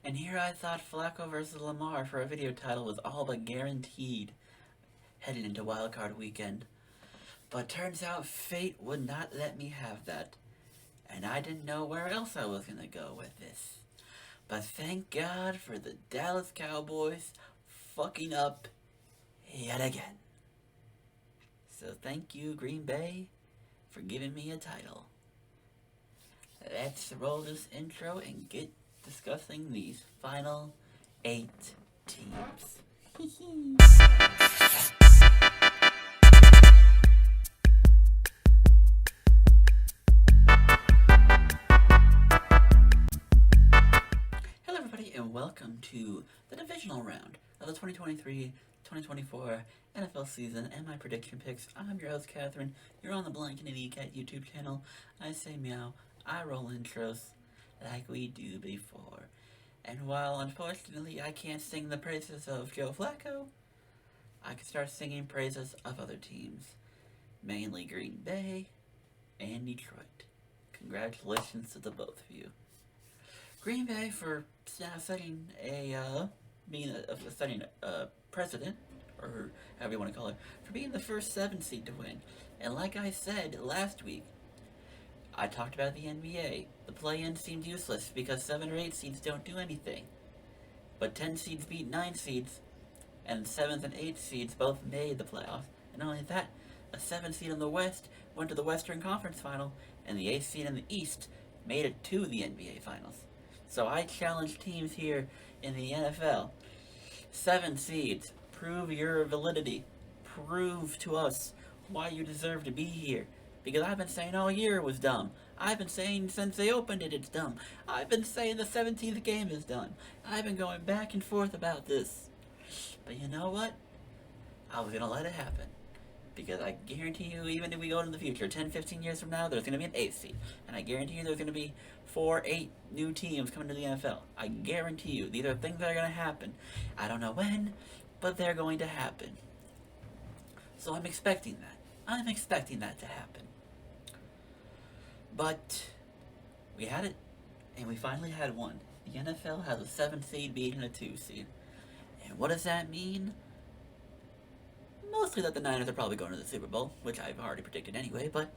And here I thought Flacco versus Lamar for a video title was all but guaranteed heading into wildcard weekend. But turns out fate would not let me have that. And I didn't know where else I was going to go with this. But thank God for the Dallas Cowboys fucking up yet again. So thank you, Green Bay, for giving me a title. Let's roll this intro and get discussing these final 8 teams. Hello everybody and welcome to the Divisional round of the 2023-2024 NFL season and my prediction picks. I'm your host, Catherine. You're on the Blind Canadian Cat YouTube channel. I say meow. I roll intros like we do before. And while unfortunately I can't sing the praises of Joe Flacco, I can start singing praises of other teams, mainly Green Bay and Detroit. Congratulations to the both of you. Green Bay for setting setting a precedent, or however you want to call it, for being the first 7 seed to win. And like I said last week, I talked about the NBA. The play-in seemed useless because 7 or 8 seeds don't do anything. But 10 seeds beat 9 seeds, and 7th and 8th seeds both made the playoffs. And not only that, a 7 seed in the West went to the Western Conference Final, and the 8th seed in the East made it to the NBA Finals. So I challenge teams here in the NFL. 7 seeds, prove your validity. Prove to us why you deserve to be here. Because I've been saying all year it was dumb. I've been saying since they opened it, it's dumb. I've been saying the 17th game is done. I've been going back and forth about this. But you know what? I was going to let it happen. Because I guarantee you, even if we go into the future, 10, 15 years from now, there's going to be an 8th seed. And I guarantee you there's going to be 4, 8 new teams coming to the NFL. I guarantee you. These are things that are going to happen. I don't know when, but they're going to happen. So I'm expecting that. I'm expecting that to happen. But we had it, and we finally had one. The NFL has a 7 seed beating a 2 seed. And what does that mean? Mostly that the Niners are probably going to the Super Bowl, which I've already predicted anyway, but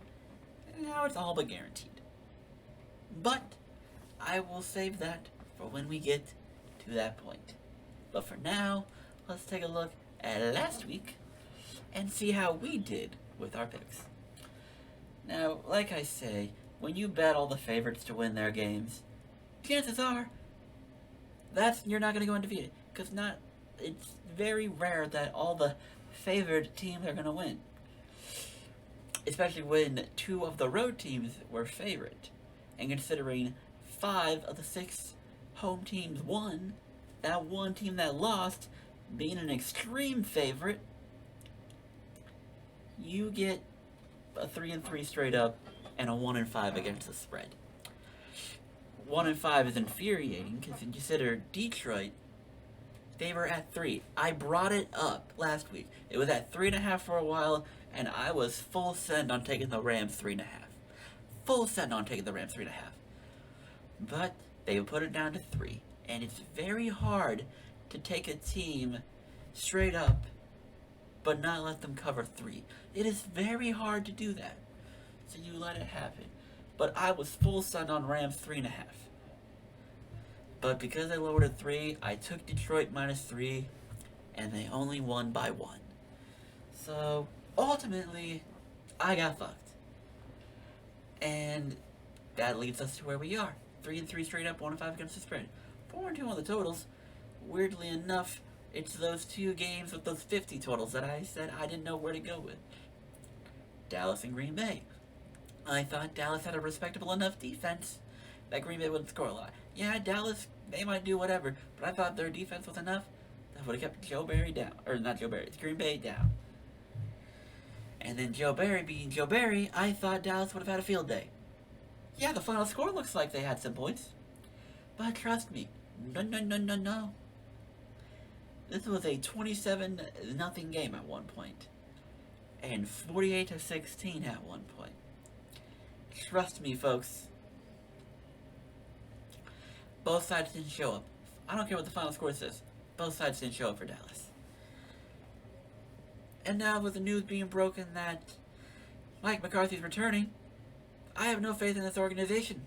now it's all but guaranteed. But I will save that for when we get to that point. But for now, let's take a look at last week and see how we did with our picks. Now, like I say, when you bet all the favorites to win their games, chances are you're not going to go undefeated, because it's very rare that all the favored teams are going to win, especially when 2 of the road teams were favorite. And considering 5 of the 6 home teams won, that one team that lost being an extreme favorite, you get a 3-3 straight up and a 1-5 against the spread. 1-5 is infuriating because you consider Detroit, they were at 3. I brought it up last week. It was at 3.5 for a while, and I was full send on taking the Rams 3.5. Full send on taking the Rams 3.5. But they put it down to 3, and it's very hard to take a team straight up but not let them cover 3. It is very hard to do that. So you let it happen. But I was full send on Rams 3.5. But because they lowered it 3, I took Detroit -3, and they only won by 1. So ultimately, I got fucked. And that leads us to where we are. 3-3 straight up, 1-5 against the spread. 4-2 on the totals. Weirdly enough, it's those 2 games with those 50 totals that I said I didn't know where to go with. Dallas and Green Bay. I thought Dallas had a respectable enough defense that Green Bay wouldn't score a lot. Yeah, Dallas, they might do whatever, but I thought their defense was enough that would have kept Joe Barry down. Or not Joe Barry, it's Green Bay down. And then Joe Barry being Joe Barry, I thought Dallas would have had a field day. Yeah, the final score looks like they had some points. But trust me, no. This was a 27-0 game at one point. And 48-16 at one point. Trust me, folks. Both sides didn't show up. I don't care what the final score says. Both sides didn't show up for Dallas. And now with the news being broken that Mike McCarthy's returning, I have no faith in this organization.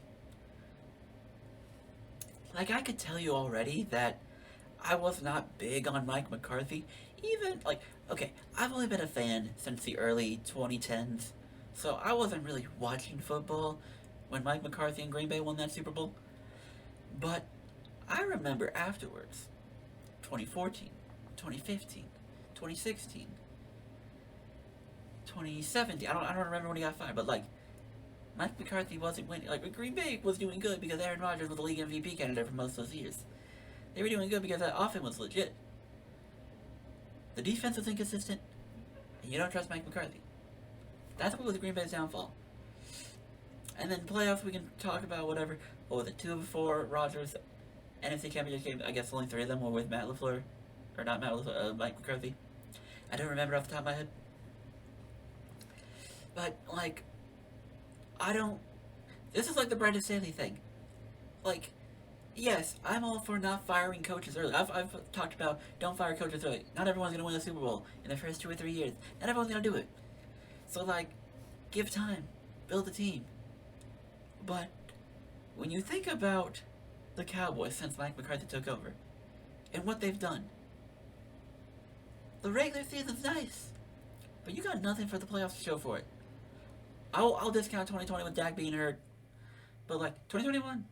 Like, I could tell you already that I was not big on Mike McCarthy. Even, like, okay, I've only been a fan since the early 2010s, so I wasn't really watching football when Mike McCarthy and Green Bay won that Super Bowl. But I remember afterwards, 2014, 2015, 2016, 2017. I don't remember when he got fired, but like Mike McCarthy wasn't winning. Like Green Bay was doing good because Aaron Rodgers was the league MVP candidate for most of those years. They were doing good because that offense was legit. The defense was inconsistent, and you don't trust Mike McCarthy. That's what was Green Bay's downfall. And then playoffs, we can talk about whatever. What was it, 2 of 4 Rodgers NFC Championship games? I guess only 3 of them were with Matt LaFleur. Or not Matt LaFleur, Mike McCarthy. I don't remember off the top of my head. But, like, I don't... This is like the Brandon Staley thing. Like, yes, I'm all for not firing coaches early. I've talked about don't fire coaches early. Not everyone's going to win the Super Bowl in the first 2 or 3 years. Not everyone's going to do it. So, like, give time. Build a team. But when you think about the Cowboys since Mike McCarthy took over and what they've done, the regular season's nice, but you got nothing for the playoffs to show for it. I'll discount 2020 with Dak being hurt, but like 2021,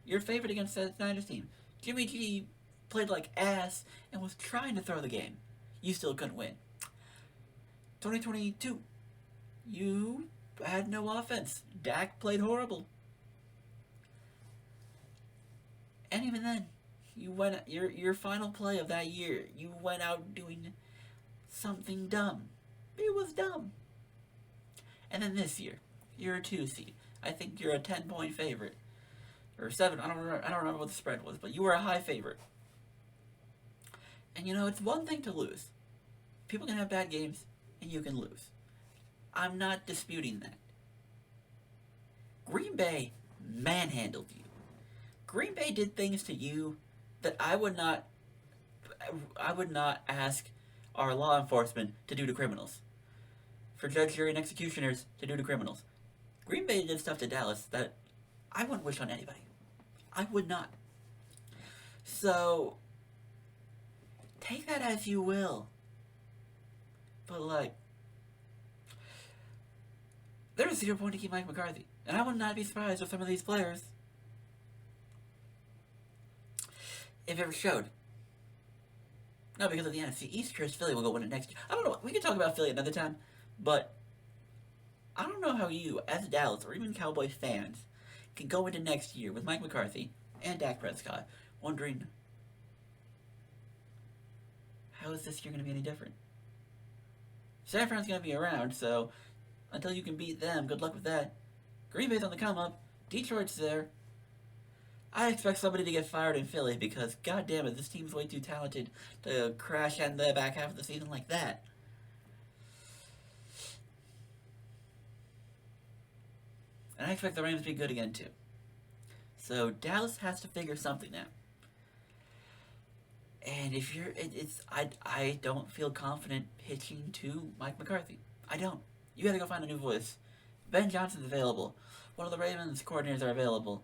your favorite against the Niners team, Jimmy G played like ass and was trying to throw the game. You still couldn't win. 2022, you had no offense. Dak played horrible. And even then, you went your final play of that year, you went out doing something dumb. It was dumb. And then this year, you're a 2 seed. I think you're a 10-point favorite. Or 7, I don't remember what the spread was, but you were a high favorite. And you know, it's one thing to lose. People can have bad games, and you can lose. I'm not disputing that. Green Bay manhandled you. Green Bay did things to you that I would not ask our law enforcement to do to criminals. For judge, jury, and executioners to do to criminals. Green Bay did stuff to Dallas that I wouldn't wish on anybody. I would not. So, take that as you will. But like, there's 0 point to keep Mike McCarthy. And I would not be surprised if some of these players, if it ever showed. No, because of the NFC East, Chris, Philly will go win it next year. I don't know. We can talk about Philly another time. But I don't know how you, as Dallas or even Cowboys fans, can go into next year with Mike McCarthy and Dak Prescott wondering, how is this year going to be any different? San Fran's going to be around, so until you can beat them, good luck with that. Green Bay's on the come up. Detroit's there. I expect somebody to get fired in Philly because, god damn it, this team's way too talented to crash in the back half of the season like that. And I expect the Rams to be good again, too. So, Dallas has to figure something out. And if you're... I don't feel confident pitching to Mike McCarthy. I don't. You gotta go find a new voice. Ben Johnson's available. One of the Ravens coordinators are available.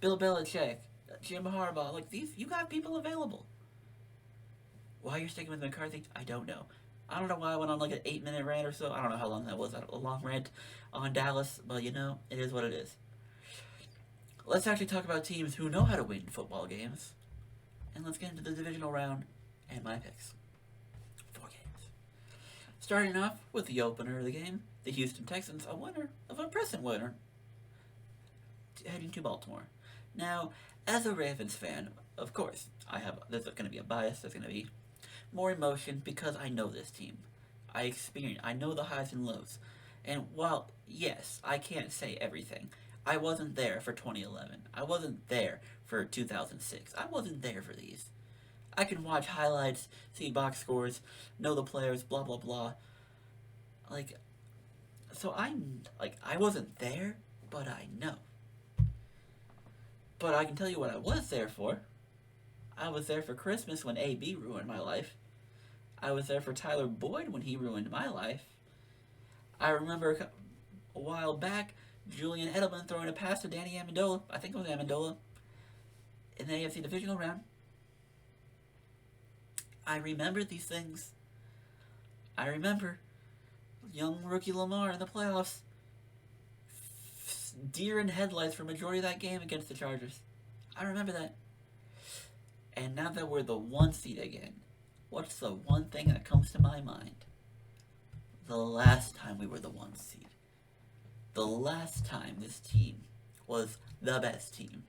Bill Belichick. Jim Harbaugh. Like, these... You got people available. Why you're sticking with McCarthy, I don't know. I don't know why I went on like an 8-minute rant or so. I don't know how long that was, a long rant on Dallas, but you know, it is what it is. Let's actually talk about teams who know how to win football games. And let's get into the divisional round and my picks. 4 games. Starting off with the opener of the game, the Houston Texans, a winner, of a present winner, heading to Baltimore. Now, as a Ravens fan, of course, there's going to be a bias, there's going to be more emotion because I know this team. I know the highs and lows. And while, yes, I can't say everything, I wasn't there for 2011. I wasn't there for 2006. I wasn't there for these. I can watch highlights, see box scores, know the players, blah, blah, blah. Like, so I wasn't there, but I know. But I can tell you what I was there for. I was there for Christmas when AB ruined my life. I was there for Tyler Boyd when he ruined my life. I remember a while back Julian Edelman throwing a pass to Danny Amendola. I think it was Amendola in the AFC Divisional round. I remember these things. I remember young rookie Lamar in the playoffs. Deer in headlights for majority of that game against the Chargers. I remember that. And now that we're the 1 seed again, what's the one thing that comes to my mind? The last time we were the 1 seed. The last time this team was the best team.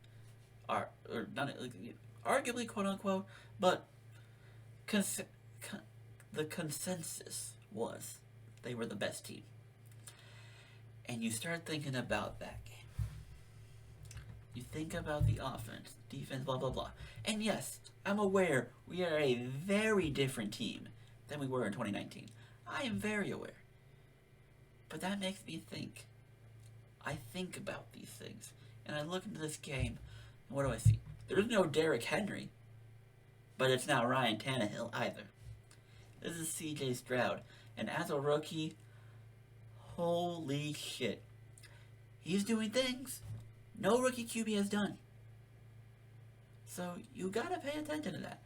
Or not, arguably, quote unquote, but the consensus was they were the best team. And you start thinking about that game. You think about the offense, defense, blah, blah, blah. And yes, I'm aware we are a very different team than we were in 2019. I am very aware. But that makes me think. I think about these things. And I look into this game, and what do I see? There's no Derrick Henry. But it's not Ryan Tannehill either. This is CJ Stroud. And as a rookie, holy shit. He's doing things no rookie QB has done. So you gotta pay attention to that.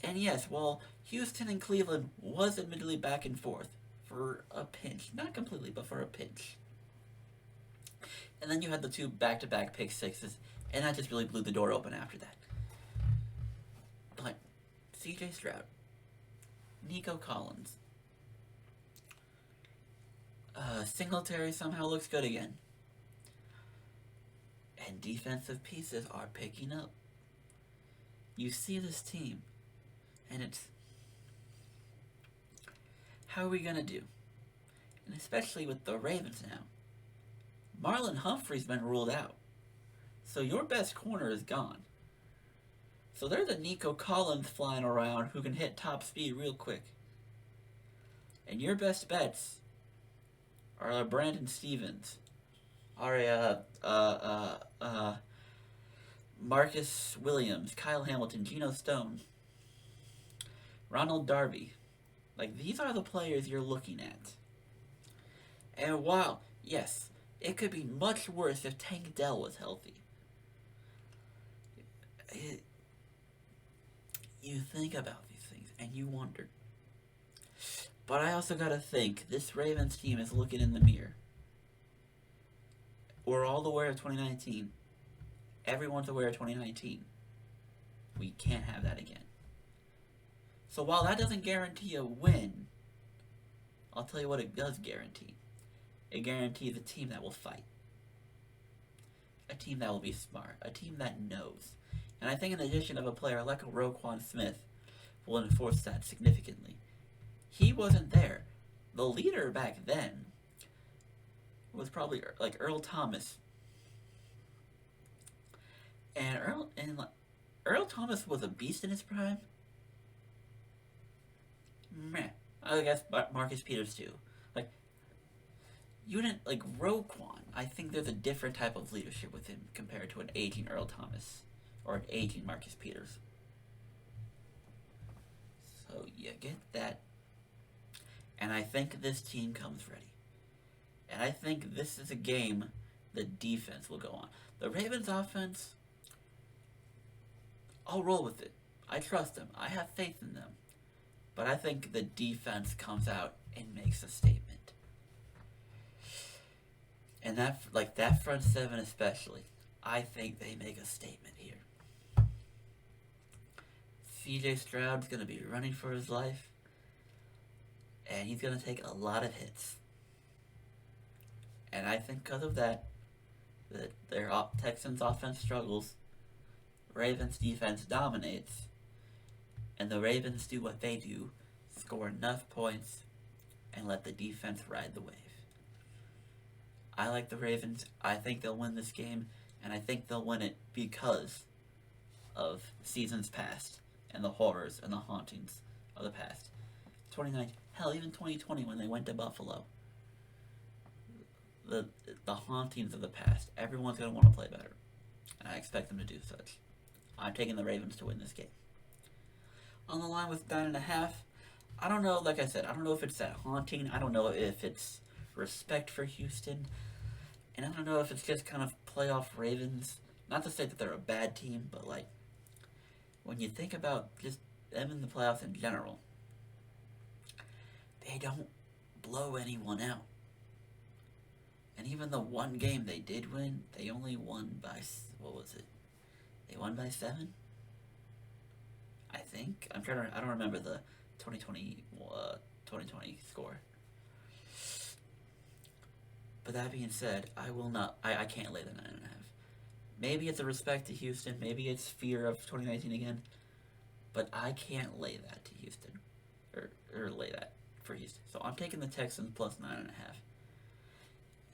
And yes, while Houston and Cleveland was admittedly back and forth for a pinch, not completely, but for a pinch. And then you had the 2 back-to-back pick sixes, and that just really blew the door open after that. But CJ Stroud, Nico Collins, Singletary somehow looks good again. And defensive pieces are picking up. You see this team, and it's, how are we going to do? And especially with the Ravens now. Marlon Humphrey's been ruled out. So your best corner is gone. So there's a Nico Collins flying around who can hit top speed real quick. And your best bets are Brandon Stevens, Marcus Williams, Kyle Hamilton, Geno Stone, Ronald Darby. Like, these are the players you're looking at. And while, yes, it could be much worse if Tank Dell was healthy. You think about these things, and you wonder. But I also gotta think, this Ravens team is looking in the mirror. We're all aware of 2019. Everyone's aware of 2019. We can't have that again. So while that doesn't guarantee a win, I'll tell you what it does guarantee. It guarantees a team that will fight. A team that will be smart. A team that knows. And I think an addition of a player like a Roquan Smith will enforce that significantly. He wasn't there. The leader back then was probably like Earl Thomas. And Earl Thomas was a beast in his prime. Meh. I guess Marcus Peters too. Like, you didn't like Roquan. I think there's a different type of leadership with him compared to an aging Earl Thomas or an aging Marcus Peters. So you get that. And I think this team comes ready. And I think this is a game the defense will go on. The Ravens offense, I'll roll with it. I trust them. I have faith in them. But I think the defense comes out and makes a statement. And that front seven especially, I think they make a statement here. CJ Stroud's going to be running for his life. And he's going to take a lot of hits. And I think because of that their Texans offense struggles, Ravens defense dominates, and the Ravens do what they do, score enough points, and let the defense ride the wave. I like the Ravens. I think they'll win this game, and I think they'll win it because of seasons past and the horrors and the hauntings of the past. 2019, hell, even 2020 when they went to Buffalo. The hauntings of the past. Everyone's going to want to play better. And I expect them to do such. I'm taking the Ravens to win this game. On the line with 9.5. I don't know, like I said, I don't know if it's that haunting. I don't know if it's respect for Houston. And I don't know if it's just kind of playoff Ravens. Not to say that they're a bad team, but like, when you think about just them in the playoffs in general, they don't blow anyone out. And even the one game they did win, they only won by, what was it? They won by 7? I think. I don't remember the 2020 score. But that being said, I can't lay the 9.5. Maybe it's a respect to Houston, maybe it's fear of 2019 again, but I can't lay that to Houston. Or lay that for Houston. So I'm taking the Texans plus 9.5.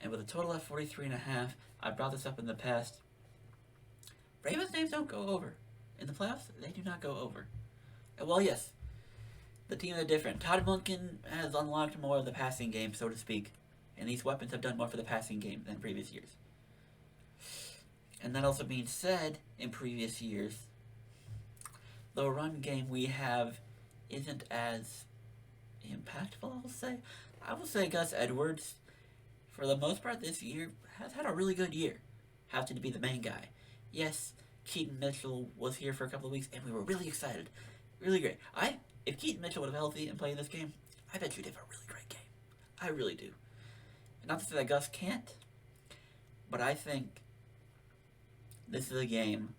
And with a total of 43.5, I brought this up in the past. Ravens names don't go over. In the playoffs, they do not go over. And well, yes, the teams are different. Todd Monken has unlocked more of the passing game, so to speak. And these weapons have done more for the passing game than previous years. And that also being said, in previous years, the run game we have isn't as impactful, I will say Gus Edwards, for the most part this year, has had a really good year. Have to be the main guy. Yes, Keaton Mitchell was here for a couple of weeks, and we were really excited. Really great. If Keaton Mitchell would have been healthy and played this game, I bet you'd have a really great game. I really do. Not to say that Gus can't, but I think this is a game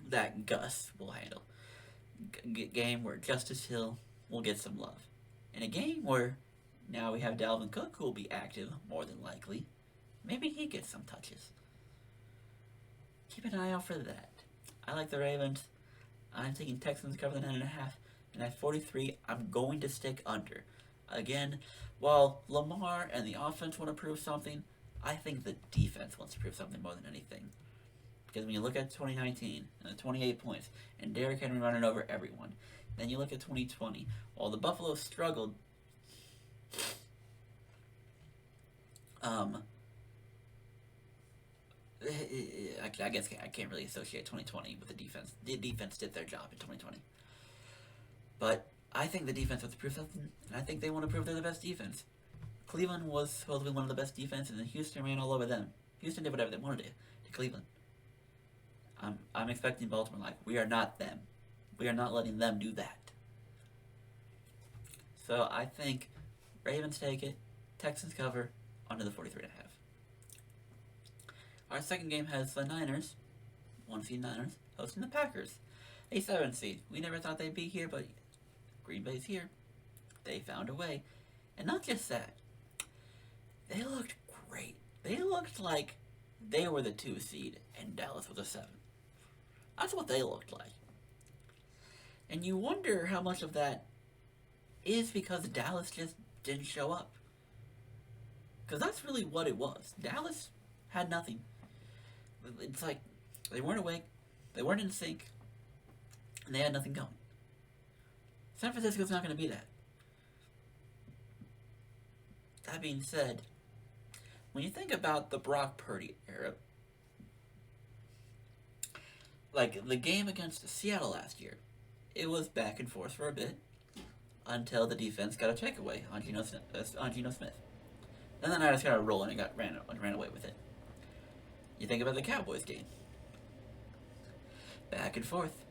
that Gus will handle. Game where Justice Hill will get some love. In a game where now we have Dalvin Cook, who will be active, more than likely. Maybe he gets some touches. Keep an eye out for that. I like the Ravens. I'm taking Texans to cover the 9.5. And at 43, I'm going to stick under. Again, while Lamar and the offense want to prove something, I think the defense wants to prove something more than anything. Because when you look at 2019, and the 28 points, and Derrick Henry running over everyone, then you look at 2020, while the Buffalo struggled, I guess I can't really associate 2020 with the defense. The defense did their job in 2020. But I think the defense wants to prove something, and I think they want to prove they're the best defense. Cleveland was supposed to be one of the best defenses, and Houston ran all over them. Houston did whatever they wanted to Cleveland. I'm expecting Baltimore, like, we are not them. We are not letting them do that. So I think Ravens take it, Texans cover, under the 43.5. Our second game has the Niners, 1 seed Niners, hosting the Packers, a 7 seed. We never thought they'd be here, but Green Bay's here. They found a way. And not just that, they looked great. They looked like they were the 2 seed and Dallas was a 7. That's what they looked like. And you wonder how much of that is because Dallas just didn't show up. Because that's really what it was. Dallas had nothing. It's like they weren't awake, they weren't in sync, and they had nothing going. San Francisco's not going to be that. That being said, when you think about the Brock Purdy era, like the game against Seattle last year, it was back and forth for a bit until the defense got a takeaway on Geno Smith. Then the Niners got a roll and ran away with it. You think about the Cowboys game. Back and forth.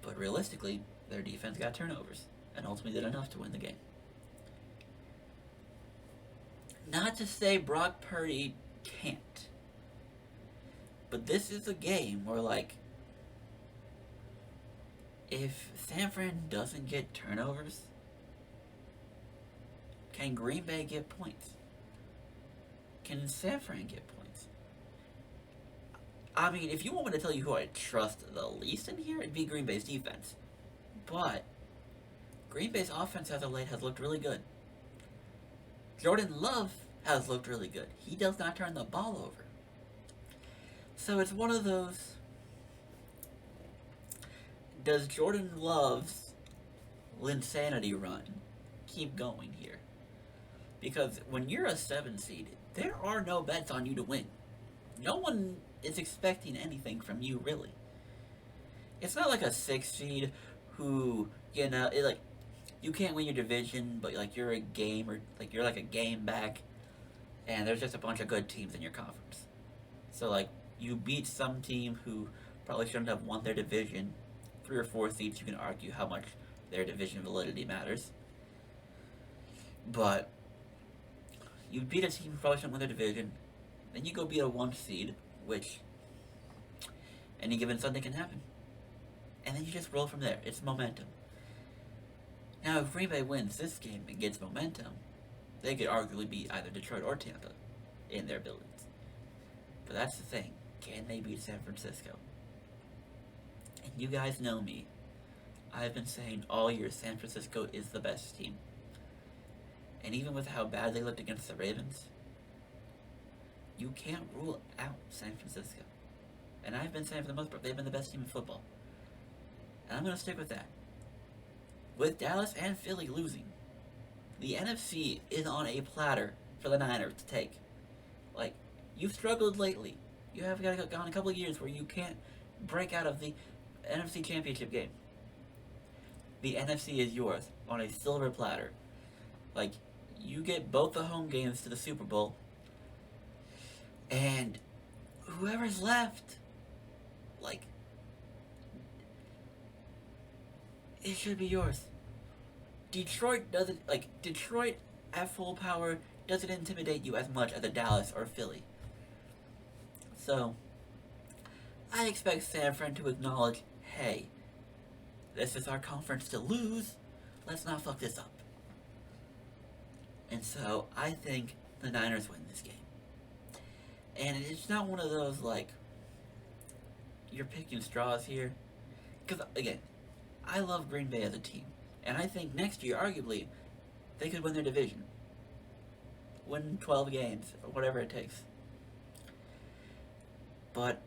But realistically, their defense got turnovers and ultimately did enough to win the game. Not to say Brock Purdy can't. But this is a game where, like, if San Fran doesn't get turnovers, can Green Bay get points? Can San Fran get points? I mean, if you want me to tell you who I trust the least in here, it'd be Green Bay's defense. But Green Bay's offense as of late has looked really good. Jordan Love has looked really good. He does not turn the ball over. So it's one of those, does Jordan Love's Linsanity run keep going here? Because when you're a 7 seed, there are no bets on you to win. No one is expecting anything from you, really. It's not like a 6 seed who, like, you can't win your division, but like you're a game or like you're like a game back, and there's just a bunch of good teams in your conference. So like you beat some team who probably shouldn't have won their division. 3 or 4 seeds, you can argue how much their division validity matters. But you beat a team who probably shouldn't win their division, then you go beat a 1 seed, which any given Sunday can happen. And then you just roll from there. It's momentum. Now, if Green Bay wins this game and gets momentum, they could arguably beat either Detroit or Tampa in their buildings. But that's the thing. Can they beat San Francisco? And you guys know me. I've been saying all year San Francisco is the best team. And even with how bad they looked against the Ravens, you can't rule out San Francisco. And I've been saying for the most part, they've been the best team in football. And I'm going to stick with that. With Dallas and Philly losing, the NFC is on a platter for the Niners to take. Like, you've struggled lately. You have gone a couple of years where you can't break out of the NFC Championship game. The NFC is yours on a silver platter. Like, you get both the home games to the Super Bowl, and whoever's left, like, it should be yours. Detroit at full power doesn't intimidate you as much as a Dallas or Philly. So, I expect San Fran to acknowledge, hey, this is our conference to lose, let's not fuck this up. And so, I think the Niners win this game. And it's not one of those, like, you're picking straws here. Because, again, I love Green Bay as a team. And I think next year, arguably, they could win their division. Win 12 games, or whatever it takes. But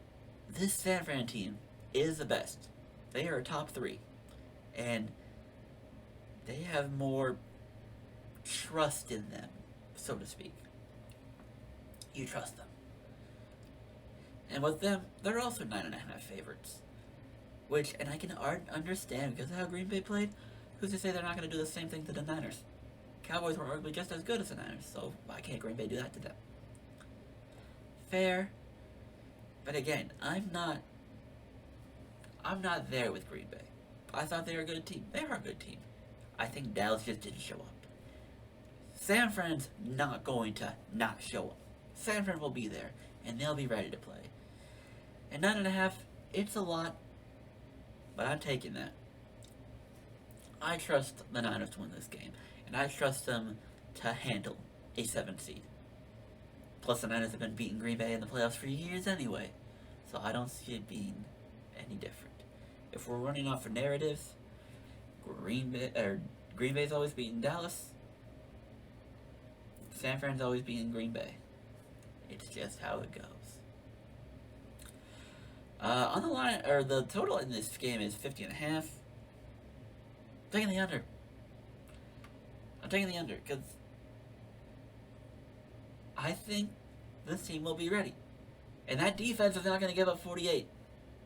this San Fran team is the best. They are top 3. And they have more trust in them, so to speak. You trust them. And with them, they're also 9.5 favorites. Which, and I can understand because of how Green Bay played, who's to say they're not going to do the same thing to the Niners? Cowboys were arguably just as good as the Niners, so why can't Green Bay do that to them? Fair. But again, I'm not there with Green Bay. I thought they were a good team. They are a good team. I think Dallas just didn't show up. San Fran's not going to not show up. San Fran will be there, and they'll be ready to play. And 9.5, it's a lot, but I'm taking that. I trust the Niners to win this game, and I trust them to handle a 7 seed. Plus, the Niners have been beating Green Bay in the playoffs for years anyway, so I don't see it being any different. If we're running off of narratives, Green Bay's always beating Dallas. San Fran's always beating Green Bay. It's just how it goes. On the line, or the total in this game is 50.5. I'm taking the under. Because I think this team will be ready. And that defense is not going to give up 48.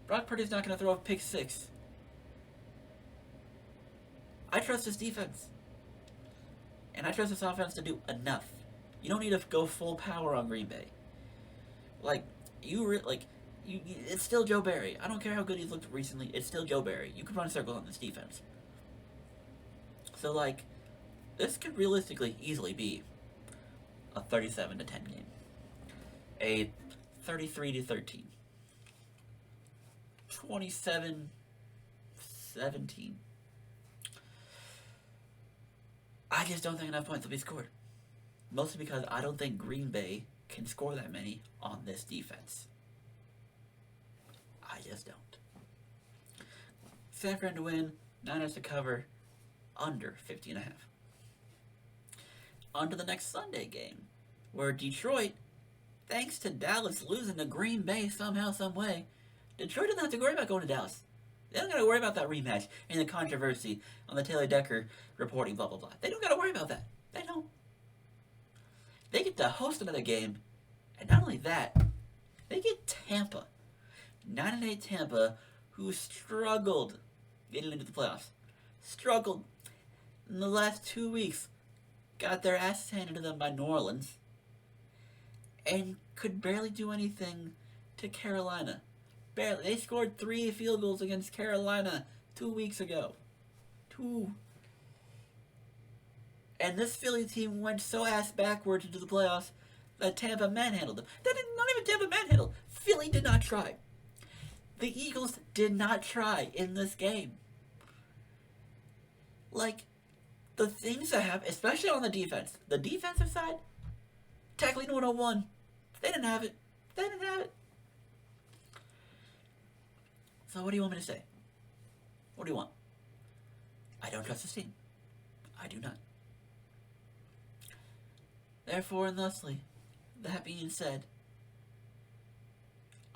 Brock Purdy's not going to throw a pick 6. I trust this defense. And I trust this offense to do enough. You don't need to go full power on Green Bay. It's still Joe Barry. I don't care how good he's looked recently. It's still Joe Barry. You can run circles on this defense. So, this could realistically easily be a 37-10 game. A 33-13. 27-17. I just don't think enough points will be scored. Mostly because I don't think Green Bay can score that many on this defense. I just don't. San Fran to win, Niners to cover, under 50.5. On to the next Sunday game, where Detroit, thanks to Dallas losing to Green Bay somehow, some way, Detroit doesn't have to worry about going to Dallas. They don't got to worry about that rematch and the controversy on the Taylor Decker reporting, blah, blah, blah. They don't got to worry about that. They don't. They get to host another game, and not only that, they get Tampa. 9-8 Tampa, who struggled getting into the playoffs. Struggled in the last 2 weeks. Got their asses handed to them by New Orleans. And could barely do anything to Carolina. Barely. They scored 3 field goals against Carolina 2 weeks ago. 2. And this Philly team went so ass backwards into the playoffs that Tampa manhandled them. That did not even Tampa manhandled. Philly did not try. The Eagles did not try in this game. Like, the things that happen, especially on the defense, the defensive side, tackling 101, they didn't have it. They didn't have it. So what do you want me to say? What do you want? I don't trust this team. I do not. Therefore and thusly, that being said,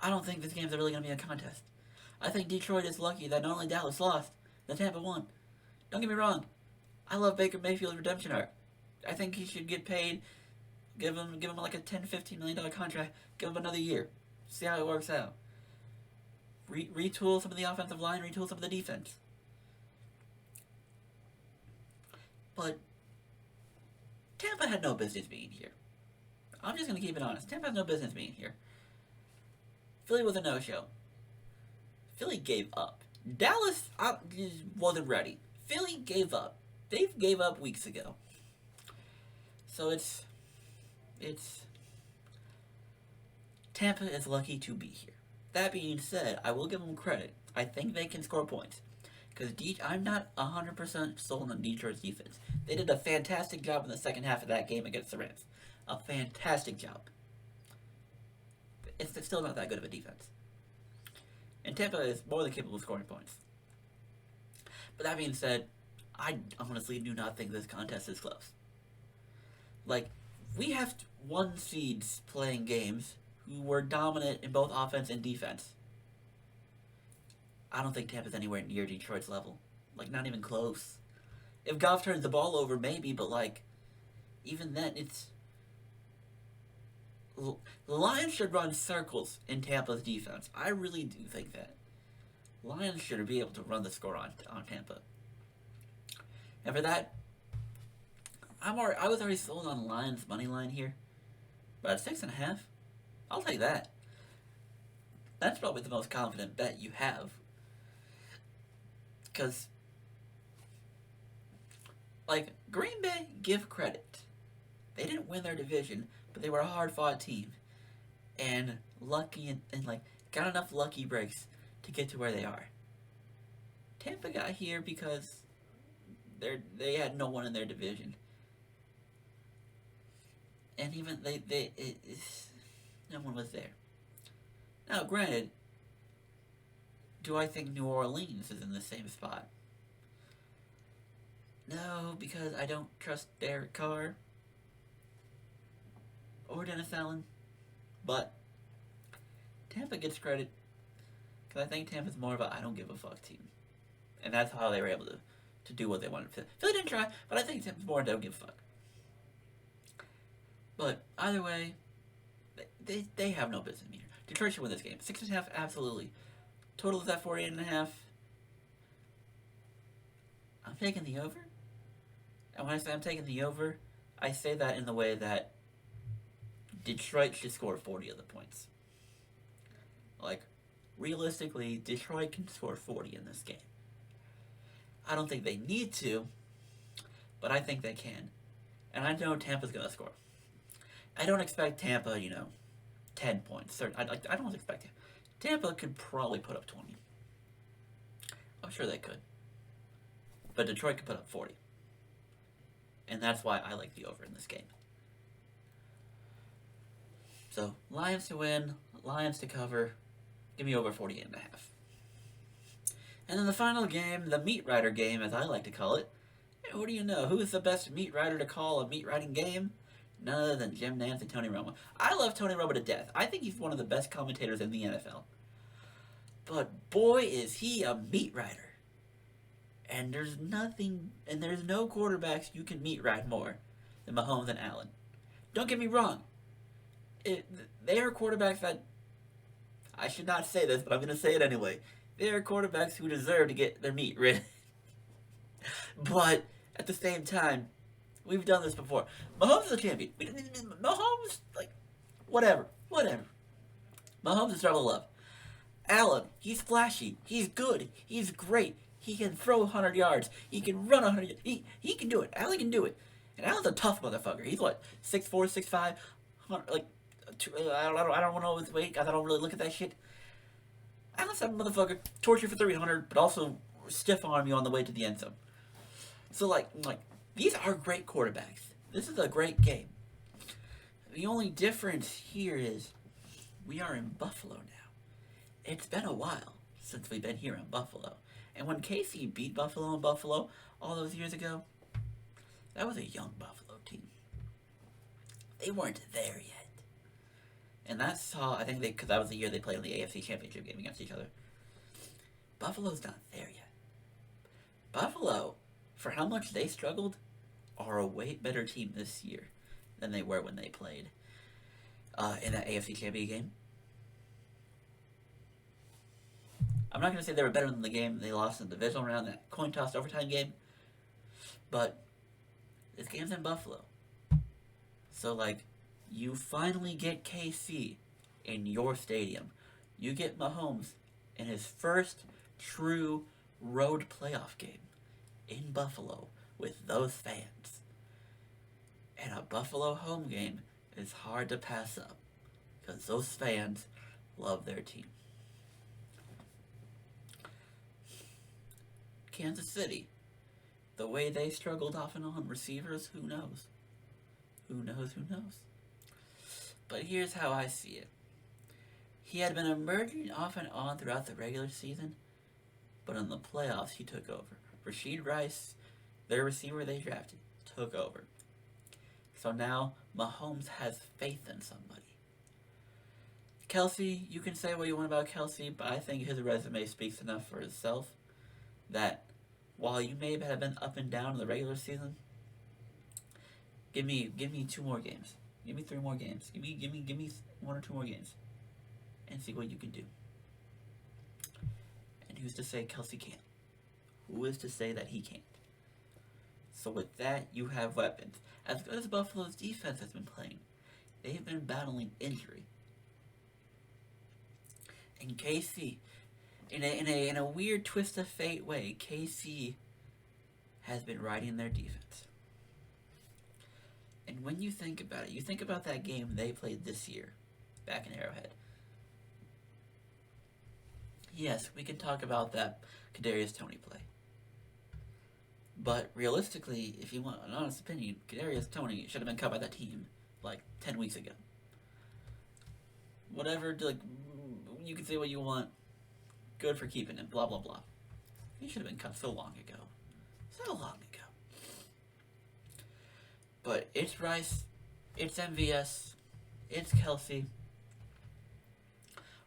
I don't think this game's really going to be a contest. I think Detroit is lucky that not only Dallas lost, that Tampa won. Don't get me wrong. I love Baker Mayfield's redemption arc. I think he should get paid. Give him like a $10-15 million contract. Give him another year. See how it works out. Retool some of the offensive line. Retool some of the defense. But Tampa had no business being here. I'm just going to keep it honest. Tampa has no business being here. Philly was a no-show. Philly gave up. Dallas wasn't ready. Philly gave up. They gave up weeks ago. So it's Tampa is lucky to be here. That being said, I will give them credit. I think they can score points. Because I'm not 100% sold on Detroit's defense. They did a fantastic job in the second half of that game against the Rams. A fantastic job. It's still not that good of a defense. And Tampa is more than capable of scoring points. But that being said, I honestly do not think this contest is close. Like, we have 1 seeds playing games who were dominant in both offense and defense. I don't think Tampa's anywhere near Detroit's level. Like, not even close. If Goff turns the ball over, maybe, but, like, even then, it's... The Lions should run circles in Tampa's defense. I really do think that. Lions should be able to run the score on Tampa. And for that, I was already sold on Lions money line here. But at 6.5, I'll take that. That's probably the most confident bet you have. Because, like, Green Bay, give credit. They didn't win their division, but they were a hard-fought team. And lucky and like, got enough lucky breaks to get to where they are. Tampa got here because they had no one in their division. And even no one was there. Now, granted, do I think New Orleans is in the same spot? No, because I don't trust Derek Carr or Dennis Allen. But Tampa gets credit because I think Tampa's more of a I don't give a fuck team. And that's how they were able to do what they wanted to. Philly didn't try, but I think Tampa's more don't give a fuck. But either way, they have no business here. Detroit should win this game. 6.5, absolutely. Total is at 48.5. I'm taking the over. And when I say I'm taking the over, I say that in the way that Detroit should score 40 of the points. Like, realistically, Detroit can score 40 in this game. I don't think they need to, but I think they can. And I know Tampa's going to score. I don't expect Tampa, 10 points. I don't expect it. Tampa could probably put up 20. I'm sure they could. But Detroit could put up 40. And that's why I like the over in this game. So, Lions to win, Lions to cover. Give me over 48.5. And then the final game, the meat rider game, as I like to call it. What do you know? Who is the best meat rider to call a meat riding game? None other than Jim Nantz and Tony Romo. I love Tony Romo to death. I think he's one of the best commentators in the NFL. But boy, is he a meat rider. And there's no quarterbacks you can meat ride more than Mahomes and Allen. Don't get me wrong. They are quarterbacks that, I should not say this, but I'm going to say it anyway. There are quarterbacks who deserve to get their meat rid. But at the same time, we've done this before. Mahomes is a champion. Mahomes, like, whatever. Mahomes is trouble love. Allen, he's flashy. He's good. He's great. He can throw 100 yards. He can run 100 yards. He can do it. Allen can do it. And Allen's a tough motherfucker. He's what, 6'4", 6'5", like, I don't want to know his weight. I don't really look at that shit. Allen's that motherfucker. Torture for 300, but also stiff arm you on the way to the end zone. So, like, these are great quarterbacks. This is a great game. The only difference here is we are in Buffalo now. It's been a while since we've been here in Buffalo. And when KC beat Buffalo in Buffalo all those years ago, that was a young Buffalo team. They weren't there yet. And that's how, I think because that was the year they played in the AFC Championship game against each other. Buffalo's not there yet. Buffalo, for how much they struggled, are a way better team this year than they were when they played in that AFC Championship game. I'm not going to say they were better than the game they lost in the divisional round, that coin toss overtime game, but this game's in Buffalo. So, like, you finally get KC in your stadium. You get Mahomes in his first true road playoff game in Buffalo with those fans. And a Buffalo home game is hard to pass up because those fans love their team. Kansas City, the way they struggled off and on receivers, who knows? Who knows? But here's how I see it. He had been emerging off and on throughout the regular season, but in the playoffs he took over. Rashid Rice, their receiver they drafted, took over. So now Mahomes has faith in somebody. Kelsey, you can say what you want about Kelsey, but I think his resume speaks enough for itself that while you may have been up and down in the regular season, give me 2 more games. Give me 3 more games. Give me 1 or 2 more games. And see what you can do. And who's to say Kelsey can't? Who is to say that he can't? So with that, you have weapons. As good as Buffalo's defense has been playing, they've been battling injury. And KC, in a weird twist of fate way, KC has been riding their defense. And when you think about it, you think about that game they played this year, back in Arrowhead. Yes, we can talk about that Kadarius Toney play. But realistically, if you want an honest opinion, Kadarius Toney should have been cut by that team like 10 weeks ago. Whatever, like, you can say what you want. Good for keeping him, blah, blah, blah. He should have been cut so long ago. So long ago. But it's Rice, it's MVS, it's Kelsey.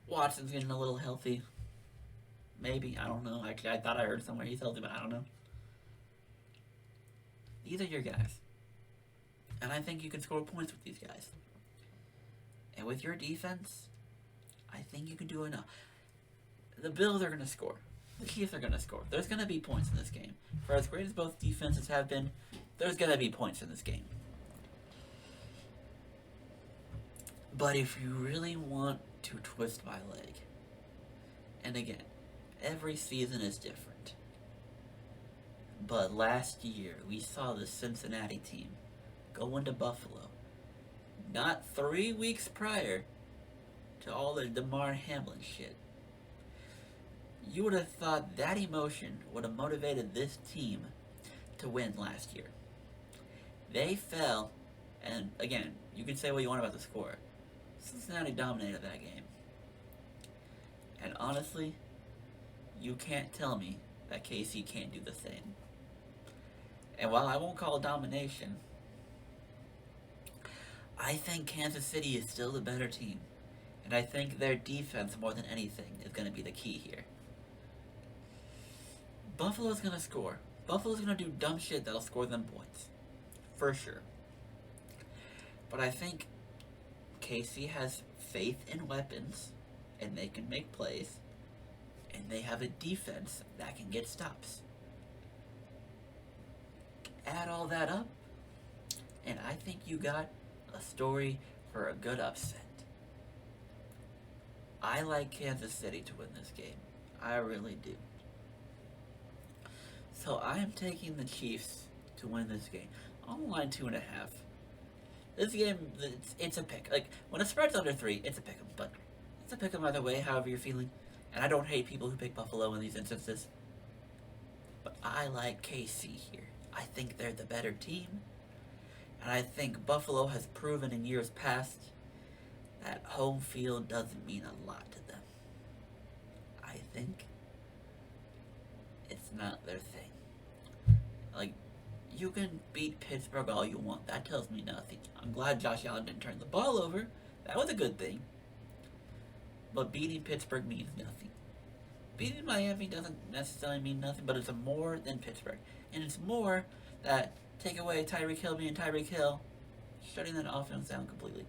Watson's getting a little healthy. Maybe, I don't know. Actually, I thought I heard somewhere he's healthy, but I don't know. These are your guys. And I think you can score points with these guys. And with your defense, I think you can do enough. The Bills are going to score. The Chiefs are going to score. There's going to be points in this game. For as great as both defenses have been, there's going to be points in this game. But if you really want to twist my leg, and again, every season is different. But last year, we saw the Cincinnati team go into Buffalo not 3 weeks prior to all the DeMar Hamlin shit. You would have thought that emotion would have motivated this team to win last year. They fell, and again, you can say what you want about the score. Cincinnati dominated that game. And honestly, you can't tell me that KC can't do the same. And while I won't call it domination, I think Kansas City is still the better team. And I think their defense, more than anything, is going to be the key here. Buffalo's going to score. Buffalo's going to do dumb shit that'll score them points. For sure. But I think KC has faith in weapons, and they can make plays. and they have a defense that can get stops. Add all that up, and I think you got a story for a good upset. I like Kansas City to win this game. I really do. So I am taking the Chiefs to win this game. On the line 2.5. This game, it's a pick. Like, when a spread's under 3, it's a pick 'em. But it's a pick 'em either way, however you're feeling. And I don't hate people who pick Buffalo in these instances. But I like KC here. I think they're the better team. And I think Buffalo has proven in years past that home field doesn't mean a lot to them. I think it's not their thing. Like, you can beat Pittsburgh all you want. That tells me nothing. I'm glad Josh Allen didn't turn the ball over. That was a good thing. But beating Pittsburgh means nothing. Beating Miami doesn't necessarily mean nothing, but it's more than Pittsburgh. And it's more that take away Tyreek Hill being Tyreek Hill, shutting that offense down completely.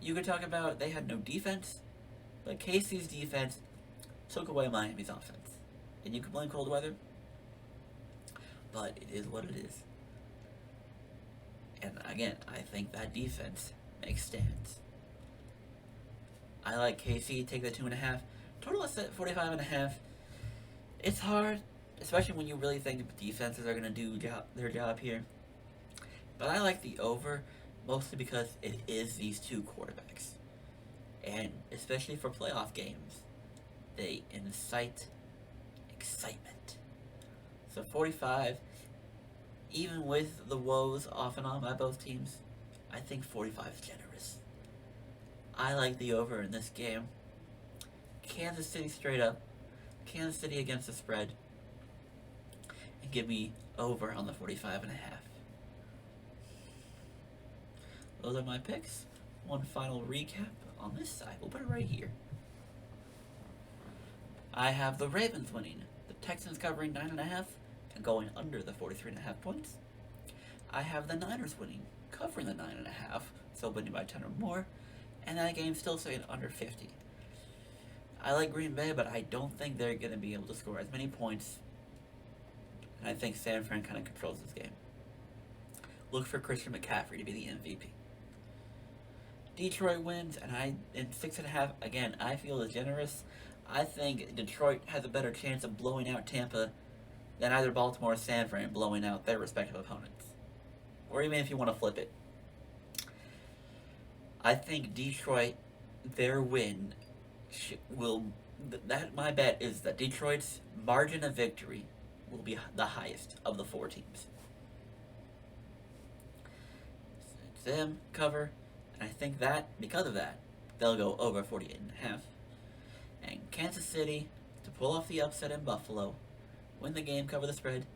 You could talk about they had no defense, but KC's defense took away Miami's offense. And you can blame cold weather, but it is what it is. And again, I think that defense makes stands. I like KC, take the 2.5. Total is set 45.5. It's hard, especially when you really think defenses are going to do their job here. But I like the over, mostly because it is these two quarterbacks. And especially for playoff games, they incite excitement. So 45, even with the woes off and on by both teams, I think 45 is generous. I like the over in this game. Kansas City straight up. Kansas City against the spread. And give me over on the 45.5. Those are my picks. One final recap on this side. We'll put it right here. I have the Ravens winning. The Texans covering 9.5 and going under the 43.5 points. I have the Niners winning, covering the 9.5, so winning by 10 or more. And that game still staying under 50. I like Green Bay, but I don't think they're going to be able to score as many points. And I think San Fran kind of controls this game. Look for Christian McCaffrey to be the MVP. Detroit wins, and in 6.5, again, I feel is generous. I think Detroit has a better chance of blowing out Tampa than either Baltimore or San Fran blowing out their respective opponents. Or even if you want to flip it. I think Detroit, their win my bet is that Detroit's margin of victory will be the highest of the 4 teams. It's them, cover, and I think that, because of that, they'll go over 48.5. And Kansas City, to pull off the upset in Buffalo, win the game, cover the spread,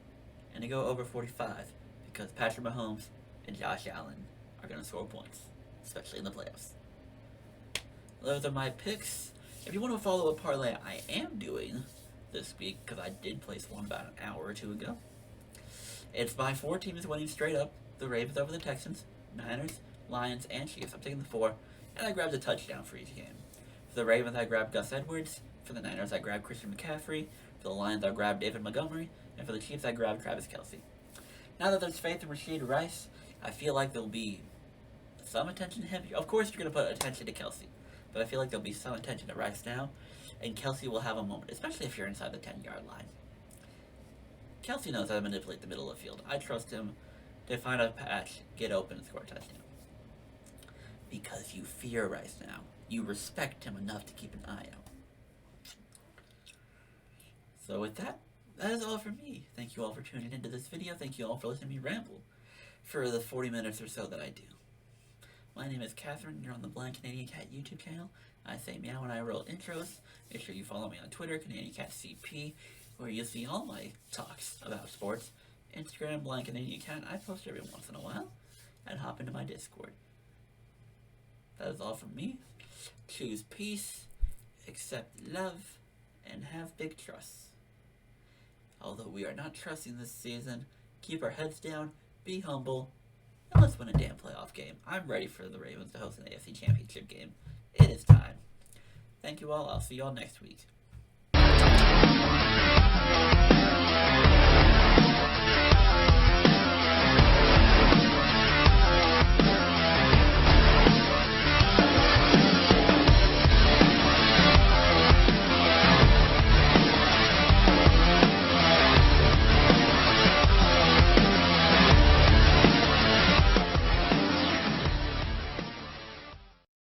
and to go over 45, because Patrick Mahomes and Josh Allen are going to score points, especially in the playoffs. Those are my picks. If you want to follow a parlay I am doing this week, because I did place one about an hour or two ago, it's my 4 teams winning straight up. The Ravens over the Texans, Niners, Lions, and Chiefs. I'm taking the 4, and I grabbed a touchdown for each game. For the Ravens, I grabbed Gus Edwards. For the Niners, I grabbed Christian McCaffrey. For the Lions, I grabbed David Montgomery. And for the Chiefs, I grabbed Travis Kelce. Now that there's faith in Rashid Rice, I feel like there'll be some attention to him. Of course, you're going to put attention to Kelce. But I feel like there'll be some attention to Rice now, and Kelce will have a moment, especially if you're inside the 10-yard line. Kelce knows how to manipulate the middle of the field. I trust him to find a patch, get open, and score a touchdown. Because you fear Rice now. You respect him enough to keep an eye out. So with that, that is all for me. Thank you all for tuning into this video. Thank you all for listening to me ramble for the 40 minutes or so that I do. My name is Catherine. You're on the Blind Canadian Cat YouTube channel. I say meow when I roll intros. Make sure you follow me on Twitter, Canadian Cat CP, where you'll see all my talks about sports. Instagram, Blind Canadian Cat. I post every once in a while. And hop into my Discord. That is all from me. Choose peace, accept love, and have big trust. Although we are not trusting this season, keep our heads down, be humble, and let's win a damn playoff game. I'm ready for the Ravens to host an AFC Championship game. It is time. Thank you all. I'll see you all next week.